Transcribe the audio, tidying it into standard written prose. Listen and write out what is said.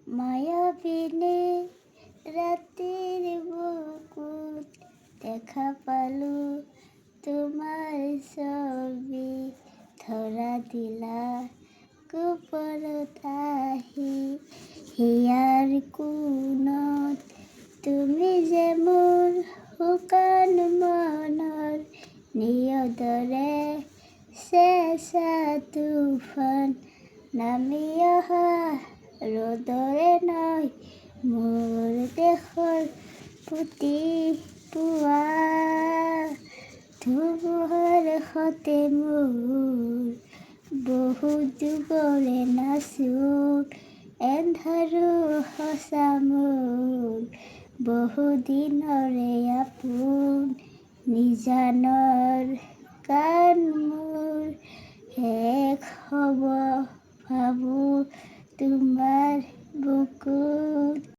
মায়াবিনী ৰাতিৰ বুকুত দেখা পালো তোমাৰ ছবি, ধৰা দিলা কোপৰত আহি, হিয়াৰ কোণত তুমি যে মোৰ শুকান মনৰ নিয়দৰে চেঁচা তুফান, নামি অহা ৰ'দৰে নৈ মোৰ দেশৰ পুতি পোৱা, ধুমুহাৰ সতে মোৰ বহু যুগৰে নাচোন, এন্ধাৰো সঁচা মোৰ বহু দিনৰে আপোন, নিজানৰ গান মোৰ শেষ হ'ব ভাবোঁ তোমাৰ বুকুত।